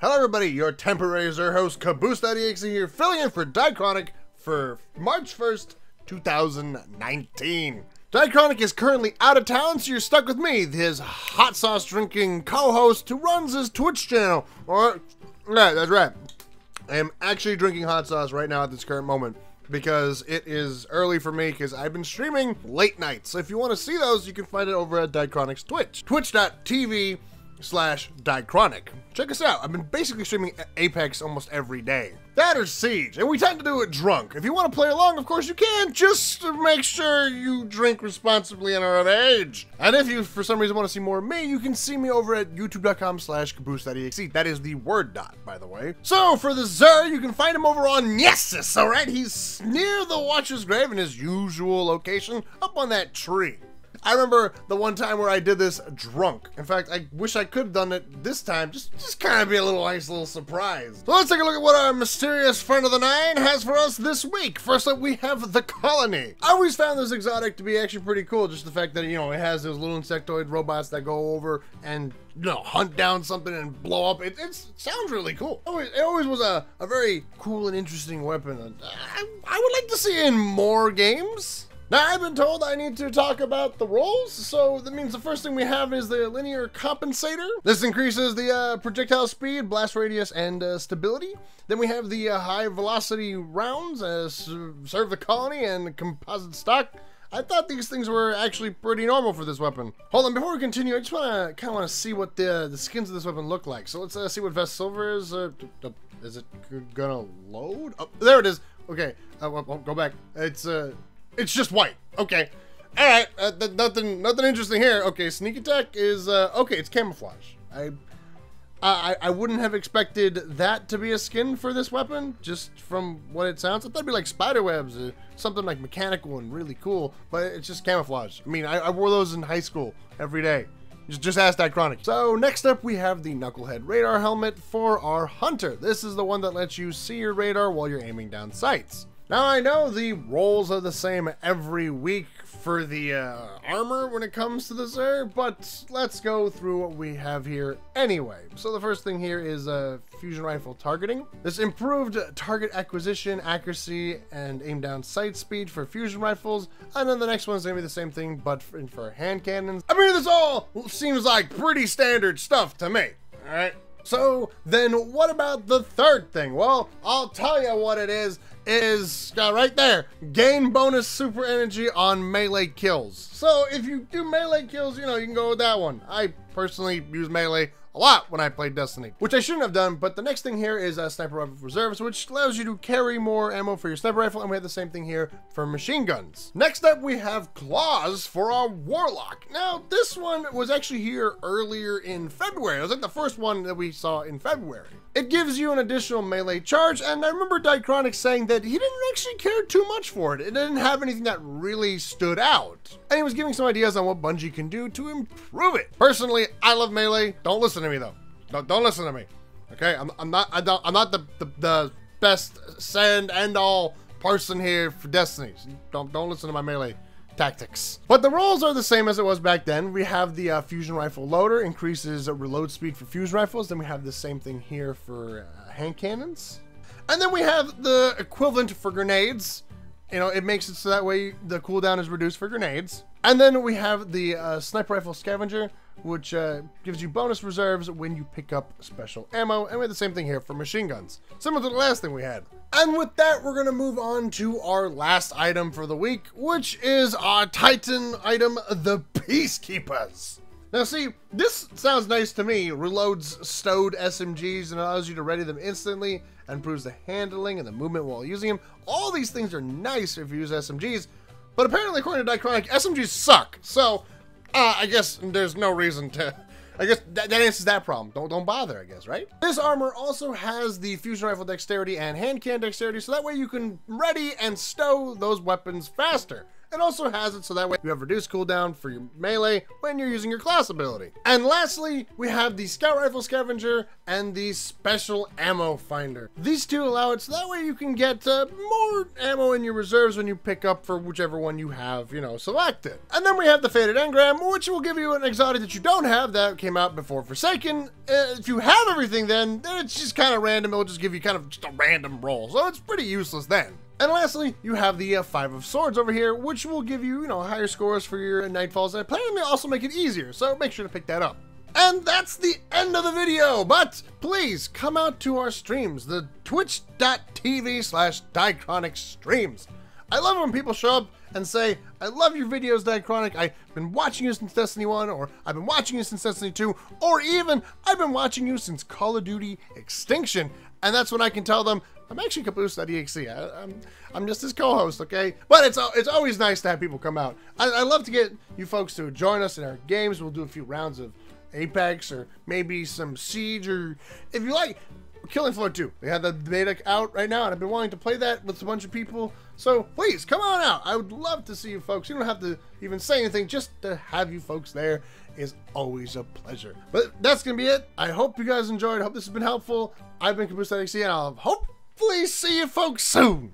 Hello everybody, your temporary Zer host Caboose.exe here, filling in for Dychronic for March 1st, 2019. Dychronic is currently out of town, so you're stuck with me, his hot sauce drinking co-host who runs his Twitch channel. Yeah, that's right. I am actually drinking hot sauce right now at this current moment because it is early for me because I've been streaming late nights. So if you want to see those, you can find it over at Dychronic's Twitch. Twitch.tv/Dychronic. Check us out. I've been basically streaming Apex almost every day. That or Siege, and we tend to do it drunk. If you want to play along, of course you can, just to make sure you drink responsibly and are of age. And if you, for some reason, want to see more of me, you can see me over at youtube.com/caboose.exe. That is the word dot, by the way. So, for the Zer, you can find him over on Yesus, alright? He's near the Watcher's Grave in his usual location, up on that tree. I remember the one time where I did this drunk. In fact, I wish I could have done it this time, just kind of be a nice little surprise. So let's take a look at what our mysterious friend of the nine has for us this week. First up, we have the Colony. I always found this exotic to be actually pretty cool, just the fact that, you know, it has those little insectoid robots that go over and, you know, hunt down something and blow up. It sounds really cool. It always was a very cool and interesting weapon. I would like to see it in more games. Now, I've been told I need to talk about the rolls, so that means the first thing we have is the linear compensator. This increases the projectile speed, blast radius, and stability. Then we have the high velocity rounds, serve the colony, and composite stock. I thought these things were actually pretty normal for this weapon. Hold on, before we continue, I just kind of want to see what the skins of this weapon look like. So let's see what Vest Silver is. Is it gonna load? Oh, there it is. Okay, go back. It's just white. Okay. Alright, nothing interesting here. Okay, sneak attack is, okay, it's camouflage. I wouldn't have expected that to be a skin for this weapon, just from what it sounds. I thought it'd be like spider webs, or something like mechanical and really cool, but it's just camouflage. I mean, I wore those in high school every day. Just ask Dychronic. So next up we have the Knucklehead radar helmet for our Hunter. This is the one that lets you see your radar while you're aiming down sights. Now, I know the rolls are the same every week for the armor when it comes to the Zer, but let's go through what we have here anyway. So the first thing here is fusion rifle targeting. This improved target acquisition, accuracy, and aim down sight speed for fusion rifles. And then the next one's gonna be the same thing, but for hand cannons. I mean, this all seems like pretty standard stuff to me, all right? So then what about the third thing? Well, I'll tell you what it is right there. Gain bonus super energy on melee kills. So if you do melee kills, you know, you can go with that one. I personally use melee a lot when I play Destiny, which I shouldn't have done, but the next thing here is Sniper Rifle Reserves, which allows you to carry more ammo for your sniper rifle, and we have the same thing here for machine guns. Next up, we have Claws for our Warlock. Now, this one was actually here earlier in February. It was like the first one that we saw in February. It gives you an additional melee charge, and I remember Dychronic saying that he didn't actually care too much for it. It didn't have anything that really stood out. And he was giving some ideas on what Bungie can do to improve it. Personally, I love melee. Don't listen to me though. Don't listen to me. Okay, I'm not the best end all person here for Destiny. Don't listen to my melee tactics. But the rolls are the same as it was back then. We have the fusion rifle loader, increases reload speed for fusion rifles. Then we have the same thing here for hand cannons. And then we have the equivalent for grenades. You know, it makes it so that way the cooldown is reduced for grenades. And then we have the sniper rifle scavenger, which gives you bonus reserves when you pick up special ammo. And we have the same thing here for machine guns, similar to the last thing we had. And with that, we're gonna move on to our last item for the week, which is our Titan item, the Peacekeepers. Now see, this sounds nice to me. Reloads stowed SMGs and allows you to ready them instantly, and improves the handling and the movement while using them. All these things are nice if you use SMGs, but apparently according to Dychronic, SMGs suck. So, I guess there's no reason to, I guess that answers that problem. Don't bother, I guess, right? This armor also has the fusion rifle dexterity and hand cannon dexterity, so that way you can ready and stow those weapons faster. It also has it so that way you have reduced cooldown for your melee when you're using your class ability. And lastly, we have the Scout Rifle Scavenger and the Special Ammo Finder. These two allow it so that way you can get more ammo in your reserves when you pick up for whichever one you have, you know, selected. And then we have the Faded Engram, which will give you an exotic that you don't have that came out before Forsaken. If you have everything, then it's just kind of random. It'll just give you kind of just a random roll, so it's pretty useless then. And lastly, you have the Five of Swords over here, which will give you, you know, higher scores for your Nightfalls, and apparently also make it easier, so make sure to pick that up. And that's the end of the video, but please come out to our streams, the twitch.tv/Dychronic streams. I love it when people show up and say, I love your videos, Dychronic. I've been watching you since Destiny 1, or I've been watching you since Destiny 2, or even I've been watching you since Call of Duty Extinction. And that's when I can tell them, I'm actually Caboose.exe. I'm just his co-host, okay? But it's always nice to have people come out. I love to get you folks to join us in our games. We'll do a few rounds of Apex, or maybe some Siege, or if you like, Killing Floor 2. They have the beta out right now, and I've been wanting to play that with a bunch of people. So please, come on out. I would love to see you folks. You don't have to even say anything. Just to have you folks there is always a pleasure. But that's going to be it. I hope you guys enjoyed. I hope this has been helpful. I've been Caboose.exe, and I'll hopefully see you folks soon.